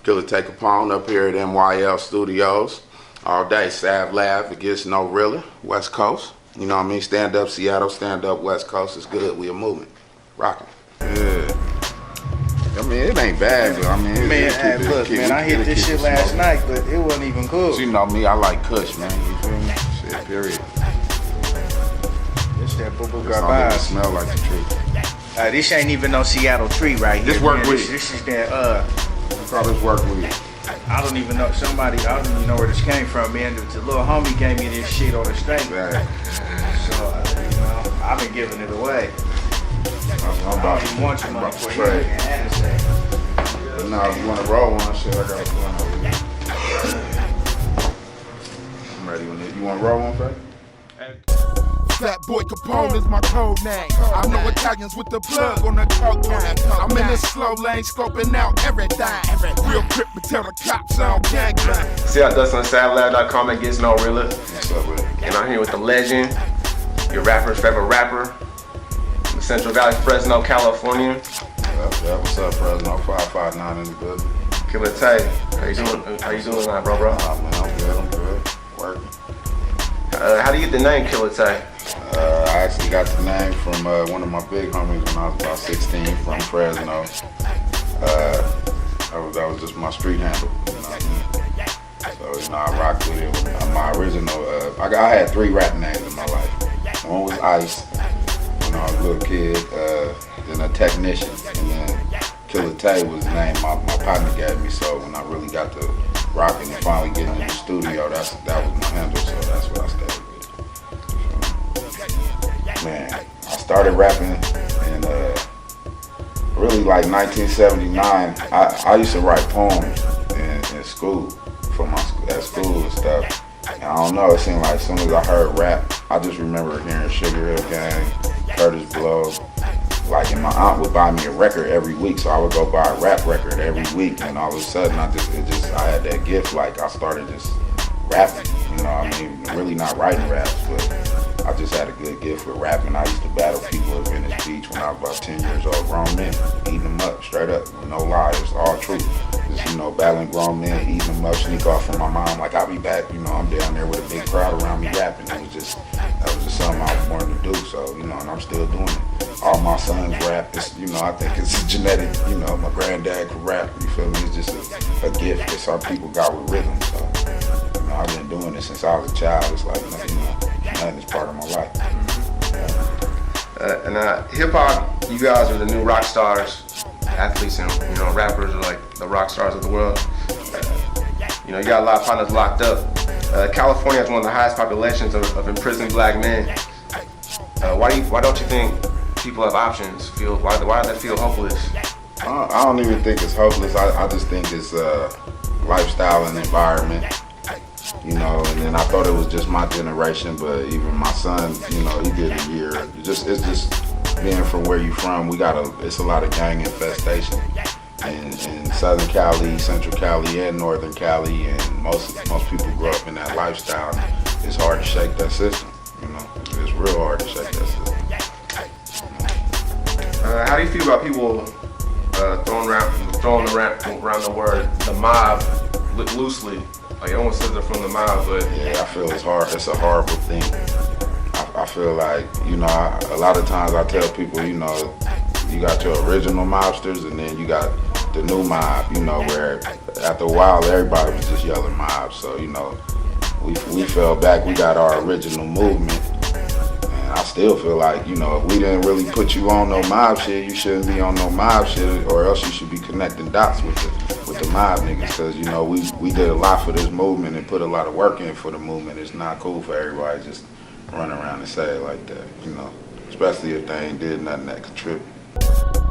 Killa Tay Capone up here at NYL Studios. All day, Sav Laugh, it gets no realer. West Coast. You know what I mean? Stand up Seattle, stand up West Coast. It's good. We a movement. Rockin'. Yeah. I mean, it ain't bad, but I mean, look, I hit this shit last night, but it wasn't even cool. You know me, I like Kush, man. You feel me? Shit, period. This that boo-boo This don't even smell like the tree. This ain't even no Seattle tree right here. This work weed. This is that, I call this work weed. I don't even know, I don't even know where this came from, man. The little homie gave me this shit on the street. Right. So, I've been giving it away. I'm about to want your money for trade. But now, if you want to roll one, shit, I got a plan over here. I'm ready when you want to roll one, Frank? Fat Boy Capone is my code name. I know Italians with the plug on the cocaine. I'm in the slow lane, scoping out everything. Real crip, but tell the cops I don't gangbang. See how Dust on SavLab.com, it gets no realer. What's up with it? And I'm here with the legend, your rapper's favorite rapper, the Central Valley, Fresno, California. Yeah, what's up, Fresno? 559 in the building. Killa Tay, how you doing? How you doing tonight, bro? Nah, man, I'm good. Working. How do you get the name Killa Tay? I actually got the name from one of my big homies when I was about 16 from Fresno. That was just my street handle, you know what I mean? So, I rocked with it. My original, I had 3 rap names in my life. One was Ice, when I was a little kid, then a Technician, and then Killa Tay was the name my partner gave me. So when I really got to rocking and finally getting in the studio, that was my handle, so that's what I stayed with. Man, I started rapping in really like 1979. I used to write poems in school at school and stuff. And I don't know, it seemed like as soon as I heard rap, I just remember hearing Sugar Hill Gang, Curtis Blow. Like, and my aunt would buy me a record every week, so I would go buy a rap record every week. And all of a sudden, I had that gift. Like, I started just rapping. You know, I mean, really not writing raps, but I just had a good gift for rapping. I used to battle people at Venice Beach when I was about 10 years old, grown men, eating them up, straight up, no lies, it's all true. Just, battling grown men, eating them up, sneak off from my mom, like, I'll be back, I'm down there with a big crowd around me rapping. That was just something I was born to do, so, and I'm still doing it. All my sons rap, it's, I think it's genetic, my granddad could rap, you feel me? It's just a gift that some people got with rhythm, so, I've been doing it since I was a child. It's like, nothing is part of my life. Hip-hop, you guys are the new rock stars, athletes and, rappers are like the rock stars of the world. You got a lot of partners locked up. California has one of the highest populations of imprisoned black men. Why don't you think people have options? Why do they feel hopeless? I don't even think it's hopeless. I just think it's lifestyle and environment. And then I thought it was just my generation, but even my son, he did a year. It's just being from where you from, it's a lot of gang infestation in Southern Cali, Central Cali, and Northern Cali, and most people grow up in that lifestyle. It's hard to shake that system, It's real hard to shake that system. How do you feel about people throwing around the word the mob loosely? Like, everyone says they're from the mob, but... Yeah, I feel it's a horrible thing. I feel like, a lot of times I tell people, you got your original mobsters and then you got the new mob, where after a while everybody was just yelling mob. So, we fell back, we got our original movement. And I still feel like, if we didn't really put you on no mob shit, you shouldn't be on no mob shit, or else you should be connecting dots with the mob niggas, because we did a lot for this movement and put a lot of work in for the movement. It's not cool for everybody just run around and say it like that, especially if they ain't did nothing that contribute.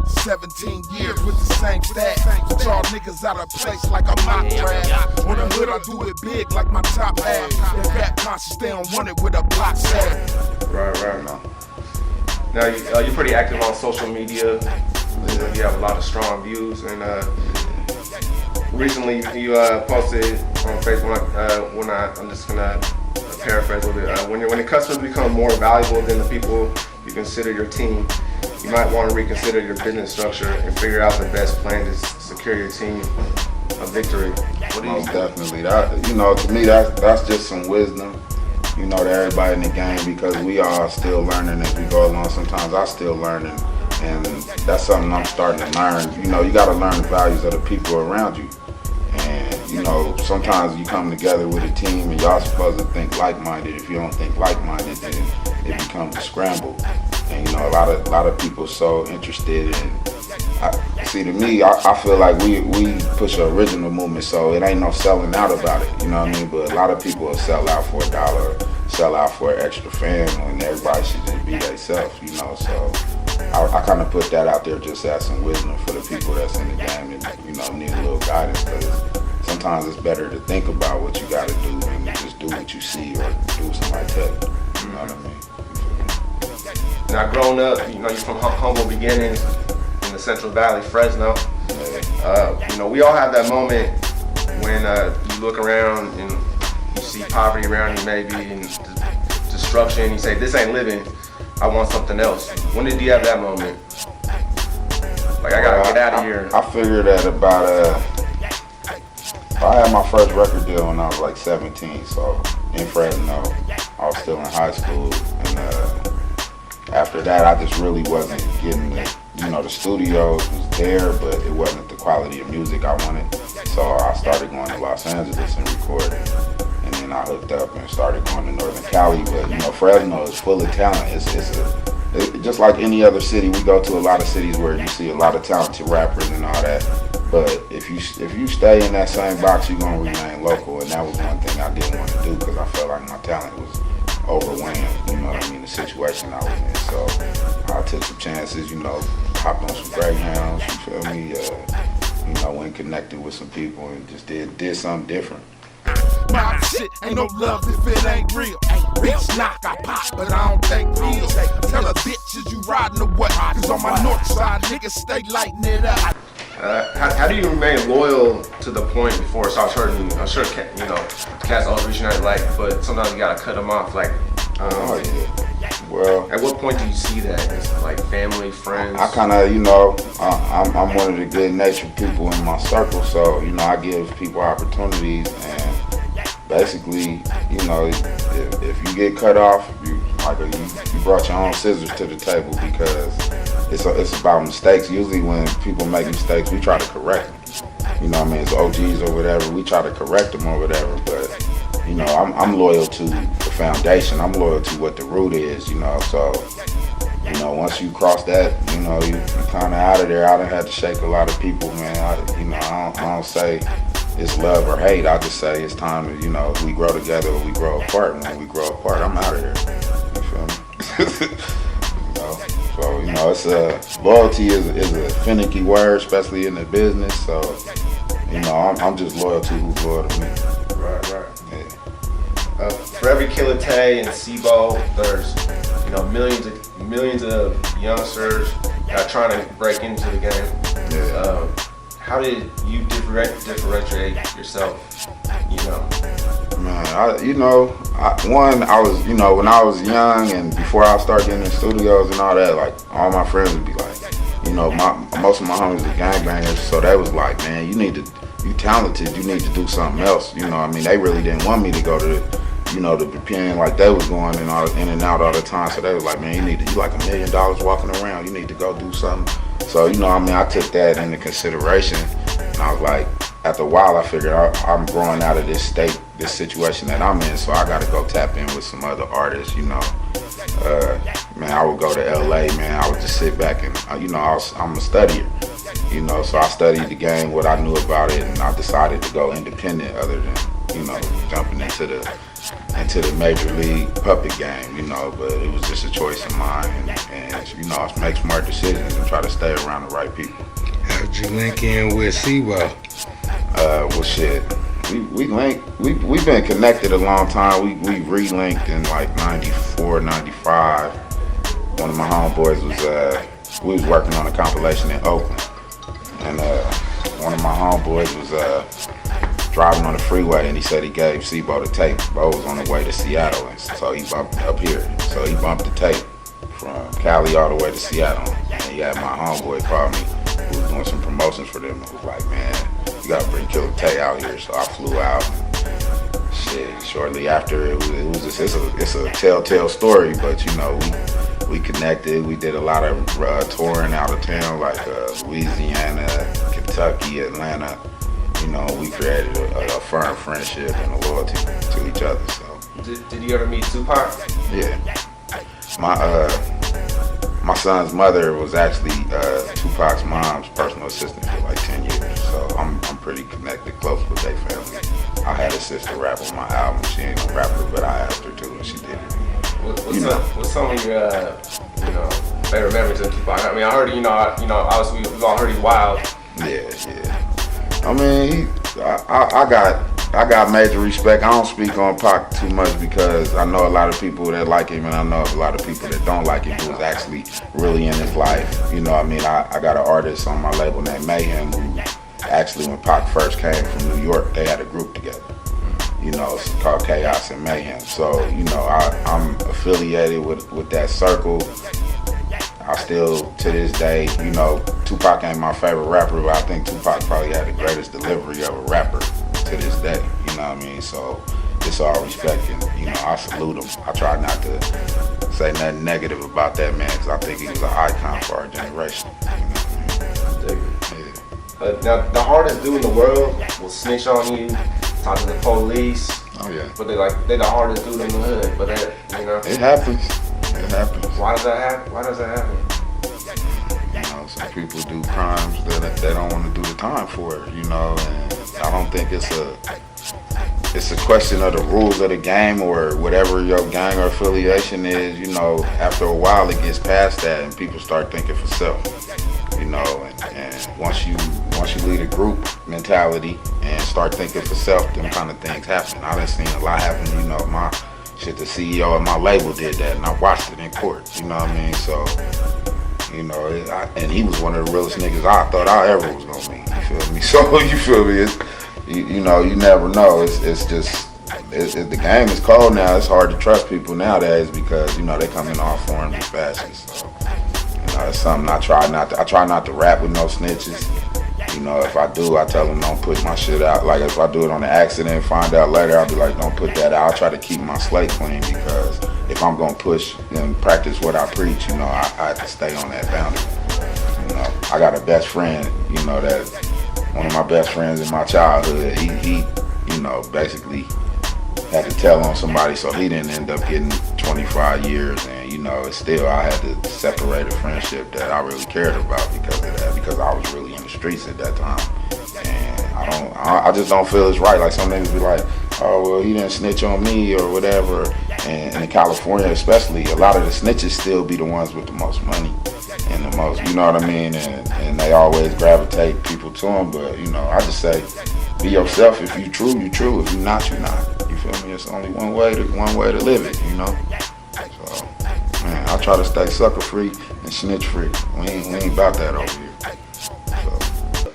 17 years with the same stat. Put y'all niggas out of place like a mock draft. On the hood I do it big like my top hat. That rap conscious, they don't want it with a block set. Right. Now you're pretty active on social media. You have a lot of strong views, and recently you posted on Facebook. I'm just gonna paraphrase a little bit. When the customers become more valuable than the people you consider your team, you might want to reconsider your business structure and figure out the best plan to secure your team. a victory? What do you Most definitely. That, you know, to me, that's just some wisdom, you know, to everybody in the game, because we are still learning as we go along. Sometimes I'm still learning, and that's something I'm starting to learn. You know, you got to learn the values of the people around you. And, you know, sometimes you come together with a team and y'all supposed to think like-minded. If you don't think like-minded, then it becomes a scramble. And, you know, a lot of people so interested in, see, to me, I feel like we push an original movement, so it ain't no selling out about it, you know what I mean? But a lot of people will sell out for $1, sell out for an extra fan, when everybody should just be themselves, you know? So I kind of put that out there just as some wisdom for the people that's in the game and, you know, need a little guidance, because sometimes it's better to think about what you got to do than to just do what you see or do what somebody tell you, you know what I mean? Now, growing up, you know, you're from humble beginnings in the Central Valley, Fresno. You know, we all have that moment when you look around and you see poverty around you, maybe, and destruction. You say, "This ain't living. I want something else." When did you have that moment? Like, I gotta get out of here. I figured that about I had my first record deal when I was like 17, so in Fresno, I was still in high school, and after that, I just really wasn't getting the, you know, the studios was there, but it wasn't the quality of music I wanted. So I started going to Los Angeles and recording, and then I hooked up and started going to Northern Cali. But, you know, Fresno is full of talent. It's just like any other city. We go to a lot of cities where you see a lot of talented rappers and all that. But if you stay in that same box, you're gonna remain local, and that was one thing I didn't want to do, because I felt like my talent was overwhelmed, you know what I mean, the situation I was in. So I took some chances, you know, hopped on some Greyhounds, you feel me, you know, went connected with some people and just did something different. My shit ain't no love if it ain't real. Bitch knock, I pop, but I don't think pills. Tell a bitch, is you riding or what? Cause on my north side, niggas stay lighting it up. How do you remain loyal to the point before it starts hurting you? I'm sure, you know, cats always reaching out like, but sometimes you gotta cut them off. Like, Oh yeah. Well, at what point do you see that? It's like family, friends? I kind of, you know, I'm one of the good natured people in my circle, so, you know, I give people opportunities, and basically, you know, if you get cut off, you brought your own scissors to the table, because it's about mistakes. Usually when people make mistakes, we try to correct them. You know what I mean? It's OGs or whatever, we try to correct them or whatever, but, you know, I'm loyal to the foundation. I'm loyal to what the root is, you know, so, you know, once you cross that, you know, you kind of out of there. I done had to shake a lot of people, man. I don't say it's love or hate. I just say it's time to, you know, we grow together or we grow apart. And when we grow apart, I'm out of there. You feel me? You know, so, you know, it's loyalty is a finicky word, especially in the business. So, you know, I'm just loyal to who's loyal to me. Right. Yeah. For every Killa Tay and Sibo, there's, you know, millions of youngsters that are trying to break into the game. Yeah. How did you differentiate yourself? You know, Man, I was, you know, when I was young and before I started getting in studios and all that, like, all my friends would be like, you know, most of my homies are gangbangers, so they was like, man, you talented, you need to do something else. You know what I mean? They really didn't want me to go to, you know, the pen like they was going in and out all the time. So they was like, man, you like $1 million walking around. You need to go do something. So, you know what I mean? I took that into consideration. And I was like, after a while, I figured I'm growing out of this state, this situation that I'm in. So I got to go tap in with some other artists, you know. Man, I would go to LA, man. I would just sit back and, you know, I'm a studier. You know, so I studied the game, what I knew about it, and I decided to go independent other than, you know, jumping into the major league puppet game, you know, but it was just a choice of mine, and you know, make smart decisions and try to stay around the right people. How'd you link in with Sibo? Well, shit, we've been connected a long time. We re-linked in like 94, 95. One of my homeboys we was working on a compilation in Oakland. And one of my homeboys was driving on the freeway, and he said he gave Sibo the tape. Bo was on the way to Seattle, and so he bumped up here. So he bumped the tape from Cali all the way to Seattle. And he had my homeboy call me, who was doing some promotions for them, and was like, man, you gotta bring Killa Tay out here. So I flew out. Shit, shortly after it's a telltale story, but you know, we connected. We did a lot of touring out of town, like Louisiana, Kentucky, Atlanta. You know, we created a firm friendship and a loyalty to each other. So. Did you ever meet Tupac? Yeah. My son's mother was actually Tupac's mom's personal assistant for like 10 years. So I'm pretty connected, close with their family. I had a sister rap on my album. She ain't a rapper, but I asked her to, and she did it. What's some of your favorite memories of Tupac? I mean, I heard obviously we've all heard he's wild. Yeah. I mean, I got major respect. I don't speak on Pac too much because I know a lot of people that like him, and I know a lot of people that don't like him who's actually really in his life. You know what I mean? I got an artist on my label named Mayhem who actually, when Pac first came from New York, they had a group together. You know, it's called Chaos and Mayhem. So, you know, I'm affiliated with that circle. I still, to this day, you know, Tupac ain't my favorite rapper, but I think Tupac probably had the greatest delivery of a rapper to this day. You know what I mean? So it's all respect, and you know, I salute him. I try not to say nothing negative about that man because I think he was an icon for our generation. You know what I mean? Yeah. Now, the hardest dude in the world will snitch on you, talk to the police. Oh yeah. But they the hardest dude in the hood. But it happens. It happens. Why does that happen? You know, some people do crimes that they don't want to do the time for it. You know, and I don't think it's a question of the rules of the game or whatever your gang or affiliation is. You know, after a while it gets past that and people start thinking for self. You know, and once you lead a group mentality and start thinking for self, them kind of things happen. I done seen a lot happen. You know, the CEO of my label did that, and I watched it in court. You know what I mean? So, you know, and he was one of the realest niggas I thought I ever was gonna meet. You feel me? So you feel me? You know, you never know. It's just the game is cold now. It's hard to trust people nowadays because you know they come in all forms and fashions. So, you know, it's something I try not to rap with no snitches. You know, if I do, I tell them don't put my shit out. Like if I do it on an accident and find out later, I'll be like, don't put that out. I try to keep my slate clean because if I'm gonna push and practice what I preach, you know, I have to stay on that boundary. You know, I got a best friend, you know, that one of my best friends in my childhood, he you know, basically had to tell on somebody, so he didn't end up getting 25 years. And you know, it's still, I had to separate a friendship that I really cared about because of that, because I was really in the streets at that time. And I just don't feel it's right. Like some niggas be like, oh well, he didn't snitch on me or whatever. And in California especially, a lot of the snitches still be the ones with the most money and the most, you know what I mean? And they always gravitate people to them. But you know, I just say, be yourself. If you true, you true. If you not, you not. You feel me? It's only one way to live it, you know? So, man, I try to stay sucker free and snitch free. We ain't about that over here. So.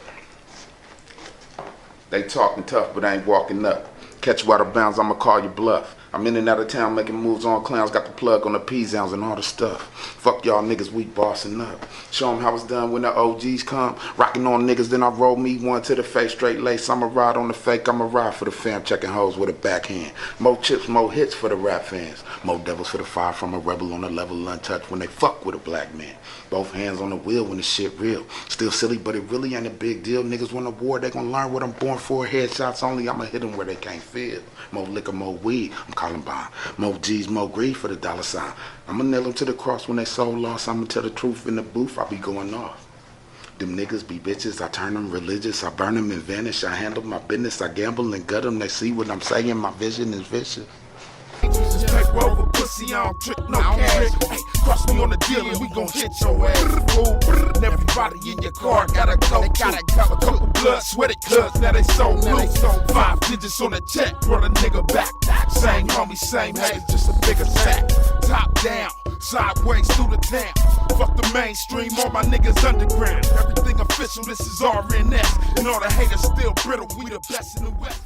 They talking tough, but ain't walking up. Catch you out of bounds, I'ma call you bluff. I'm in and out of town making moves on clowns, got the plug on the P-Zounds and all the stuff. Fuck y'all niggas, we bossing up. Show them how it's done when the OGs come. Rocking on niggas, then I roll me one to the face, straight lace. I'ma ride on the fake, I'ma ride for the fam, checking hoes with a backhand. More chips, more hits for the rap fans. More devils for the fire from a rebel on the level untouched when they fuck with a black man. Both hands on the wheel when the shit real. Still silly, but it really ain't a big deal. Niggas want a war, they gon' learn what I'm born for. Headshots only, I'ma hit them where they can't feel. More liquor, more weed, I'm calling bond. More G's, more greed for the dollar sign. I'ma nail them to the cross when they soul lost. I'ma tell the truth in the booth, I be going off. Them niggas be bitches, I turn them religious. I burn them and vanish, I handle my business. I gamble and gut them, they see what I'm saying. My vision is vicious. Jesus paper over pussy, I don't trick no cash. Hey, cross me on the deal and we gon' hit your ass. Fool. And everybody in your car gotta go. They gotta go. A couple blood sweaty clubs, now they so blue. 5 digits on the check, brought a nigga back. Same homie, same haters, just a bigger sack. Top down, sideways through the town. Fuck the mainstream, all my niggas underground. Everything official, this is RNS. And all the haters still brittle, we the best in the West.